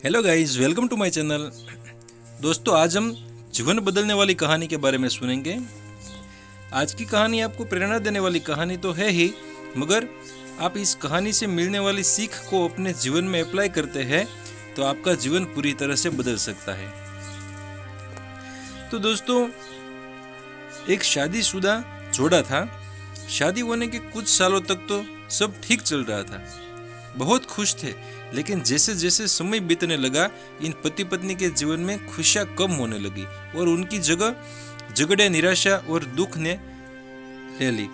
Hello guys, welcome to my channel. दोस्तों, आज हम जीवन बदलने वाली कहानी के बारे में सुनेंगे। आज की कहानी आपको प्रेरणा देने वाली कहानी तो है ही, मगर आप इस कहानी से मिलने वाली सीख को अपने जीवन में अप्लाई करते हैं तो आपका जीवन पूरी तरह से बदल सकता है। तो दोस्तों, एक शादीशुदा जोड़ा था। शादी होने के कुछ सालों तक तो सब ठीक चल रहा था, बहुत खुश थे। लेकिन जैसे जैसे समय बीतने लगा, इन पति पत्नी के जीवन में खुशियां कम होने लगी और उनकी जगह झगड़े, निराशा और दुख ने ले ली।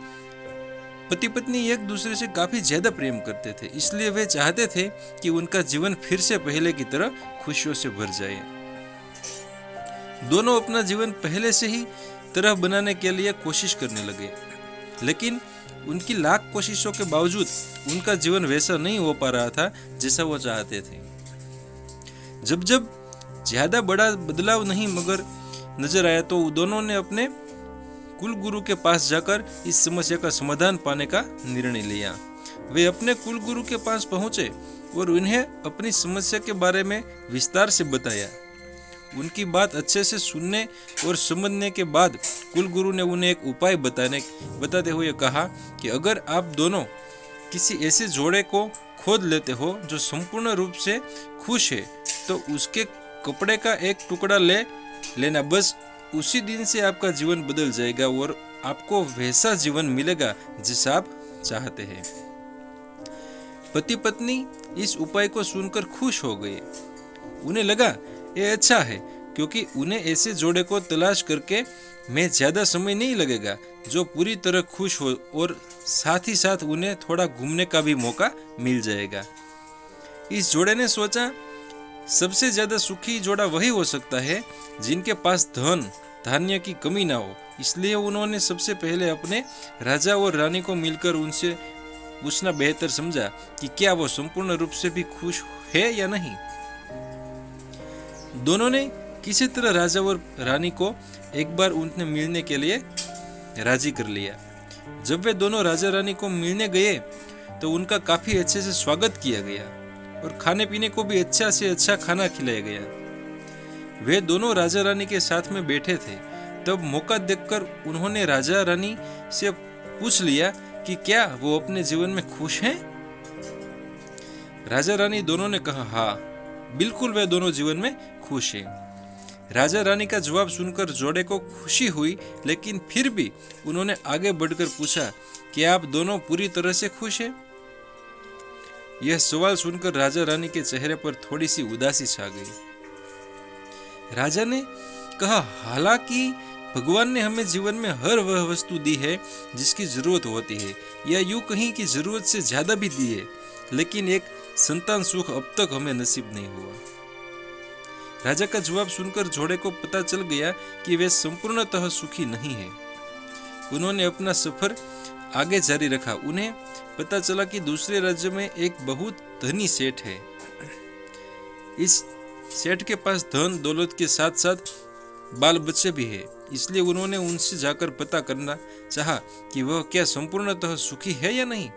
पति पत्नी एक दूसरे से काफी ज्यादा प्रेम करते थे, इसलिए वे चाहते थे कि उनका जीवन फिर से पहले की तरह खुशियों से भर जाए। दोनों अपना जीवन पहले से ही तरह बनाने के लिए कोशिश करने लगे, लेकिन उनकी लाख कोशिशों के बावजूद उनका जीवन वैसा नहीं हो पा रहा था जैसा वो चाहते थे। जब जब ज्यादा बड़ा बदलाव नहीं मगर नजर आया तो दोनों ने अपने कुल गुरु के पास जाकर इस समस्या का समाधान पाने का निर्णय लिया। वे अपने कुल गुरु के पास पहुंचे और उन्हें अपनी समस्या के बारे में विस्तार से बताया। उनकी बात अच्छे से सुनने और समझने के बाद कुल गुरु ने उन्हें एक उपाय बताते हुए कहा कि अगर आप दोनों किसी ऐसे जोड़े को खोद लेते हो जो संपूर्ण रूप से खुश है, तो उसके कपड़े का एक टुकड़ा ले लेना। बस उसी दिन से आपका जीवन बदल जाएगा और आपको वैसा जीवन मिलेगा जिसे आप चाहते हैं। पति पत्नी इस उपाय को सुनकर खुश हो गए। उन्हें लगा ये अच्छा है, क्योंकि उन्हें ऐसे जोड़े को तलाश करके में ज्यादा समय नहीं लगेगा जो पूरी तरह खुश हो, और साथ ही साथ उन्हें थोड़ा घूमने का भी मौका मिल जाएगा। इस जोड़े ने सोचा, सबसे ज्यादा सुखी जोड़ा वही हो सकता है जिनके पास धन धान्य की कमी ना हो। इसलिए उन्होंने सबसे पहले अपने राजा और रानी को मिलकर उनसे पूछना बेहतर समझा कि क्या वो संपूर्ण रूप से भी खुश है या नहीं। दोनों ने किसी तरह राजा और रानी को एक बार उनसे मिलने के लिए राजी कर लिया। जब वे दोनों राजा रानी को मिलने गए तो उनका काफी अच्छे से स्वागत किया गया और खाने पीने को भी अच्छा से अच्छा खाना खिलाया गया। वे दोनों राजा रानी के साथ में बैठे थे, तब मौका देखकर उन्होंने राजा रानी से पूछ लिया कि क्या वो अपने जीवन में खुश हैं। राजा रानी दोनों ने कहा, हाँ बिल्कुल, वे दोनों जीवन में खुश हैं। राजा रानी का जवाब सुनकर जोड़े को खुशी हुई, लेकिन फिर भी उन्होंने आगे बढ़कर पूछा कि आप दोनों पूरी तरह से खुश हैं। यह सवाल सुनकर राजा रानी के चेहरे पर थोड़ी सी उदासी छा गई। राजा ने कहा, हालांकि भगवान ने हमें जीवन में हर वह वस्तु दी है जिसकी जरूरत होती है, या यूं कहीं की जरूरत से ज्यादा भी दी है, लेकिन एक संतान सुख अब तक हमें नसीब नहीं हुआ। राजा का जवाब सुनकर जोड़े को पता चल गया कि वे संपूर्णतः सुखी नहीं है। उन्होंने अपना सफर आगे जारी रखा। उन्हें पता चला कि दूसरे राज्य में एक बहुत धनी सेठ है। इस सेठ के पास धन दौलत के साथ साथ बाल बच्चे भी है, इसलिए उन्होंने उनसे जाकर पता करना चाहा कि वह क्या संपूर्णतः सुखी है या नहीं।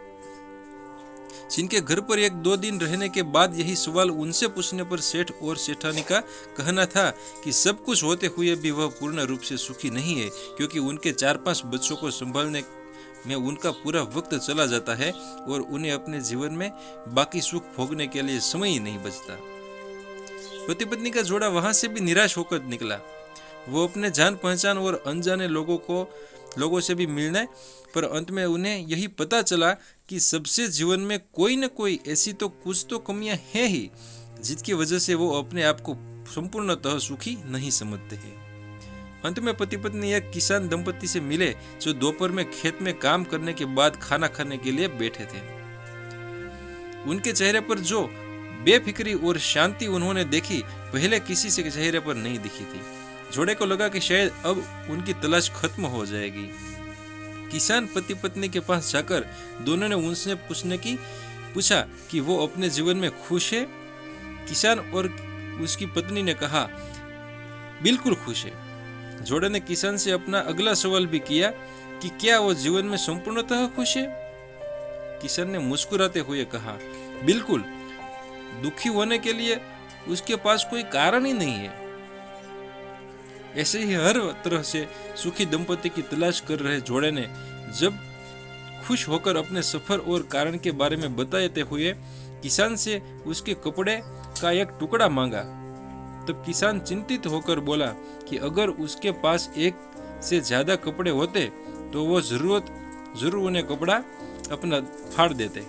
जिनके घर पर एक दो दिन रहने के बाद यही सवाल उनसे पूछने पर सेठ और सेठानी का कहना था कि सब कुछ होते हुए भी वह पूर्ण रूप से सुखी नहीं है, क्योंकि उनके 4-5 बच्चों को संभालने में उनका पूरा वक्त चला जाता है और उन्हें अपने जीवन में बाकी सुख भोगने के लिए समय ही नहीं बचता। पति पत्नी का जोड़ा वहां से भी निराश होकर निकला। वो अपने जान पहचान और अनजाने लोगों से भी मिलने पर अंत में उन्हें यही पता चला कि सबसे जीवन में कोई न कोई ऐसी तो कुछ तो कमियां हैं ही, जिसकी वजह से वो अपने आप को संपूर्णतः सुखी नहीं समझते हैं। अंत में पति पत्नी एक किसान दंपति से मिले जो दोपहर में खेत में काम करने के बाद खाना खाने के लिए बैठे थे। उनके चेहरे पर जो बेफिक्री और शांति उन्होंने देखी, पहले किसी से चेहरे पर नहीं दिखी थी। जोड़े को लगा कि शायद अब उनकी तलाश खत्म हो जाएगी। किसान पति पत्नी के पास जाकर दोनों ने उनसे पूछा कि वो अपने जीवन में खुश है। किसान और उसकी पत्नी ने कहा, बिल्कुल खुश है। जोड़े ने किसान से अपना अगला सवाल भी किया कि क्या वो जीवन में संपूर्णतः खुश है। किसान ने मुस्कुराते हुए कहा, बिल्कुल, दुखी होने के लिए उसके पास कोई कारण ही नहीं है। ऐसे ही हर तरह से सुखी दंपति की तलाश कर रहे जोड़े ने जब खुश होकर अपने सफर और कारण के बारे में बताते हुए किसान से उसके कपड़े का एक टुकड़ा मांगा, तब किसान चिंतित होकर बोला कि अगर उसके पास एक से ज्यादा कपड़े होते तो वो जरूर उन्हें कपड़ा अपना फाड़ देते।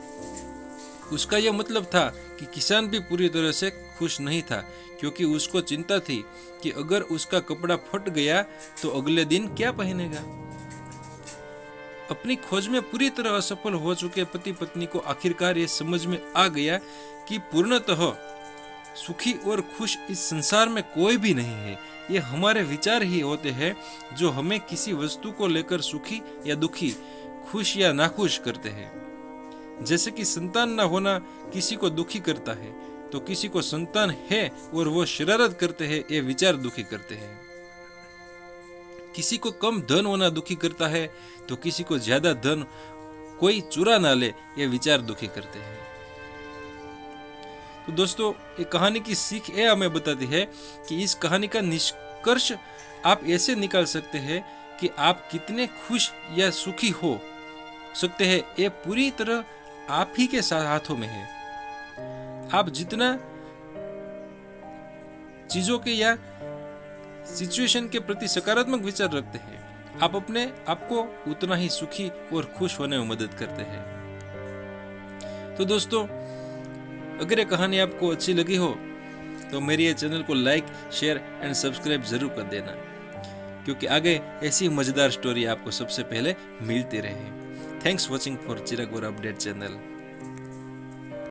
उसका यह मतलब था कि किसान भी पूरी तरह से खुश नहीं था, क्योंकि उसको चिंता थी कि अगर उसका कपड़ा फट गया तो अगले दिन क्या पहनेगा। अपनी खोज में पूरी तरह असफल हो चुके पति पत्नी को आखिरकार ये समझ में आ गया कि पूर्णतः सुखी और खुश इस संसार में कोई भी नहीं है। ये हमारे विचार ही होते हैं जो हमें किसी वस्तु को लेकर सुखी या दुखी, खुश या नाखुश करते हैं। जैसे कि संतान ना होना किसी को दुखी करता है, तो किसी को संतान है और वो शरारत करते हैं, ये विचार दुखी करते हैं। किसी को कम धन होना दुखी करता है, तो किसी को ज्यादा धन कोई चुरा ना ले, ये विचार दुखी करते हैं। तो दोस्तों, ये कहानी की सीख ये हमें बताती है कि इस कहानी का निष्कर्ष आप ऐसे निकाल सकते हैं कि आप कितने खुश या सुखी हो सकते हैं, ये पूरी तरह आप ही के हाथों में है। आप जितना चीजों के या सिचुएशन के प्रति सकारात्मक विचार रखते हैं, आप अपने आप को उतना ही सुखी और खुश होने में मदद करते हैं। तो दोस्तों, अगर ये कहानी आपको अच्छी लगी हो तो मेरी ये चैनल को लाइक, शेयर एंड सब्सक्राइब जरूर कर देना, क्योंकि आगे ऐसी मजेदार स्टोरी आपको सबसे पहले मिलती रहे। थैंक्स वॉचिंग फॉर चिराग और अपडेट चैनल।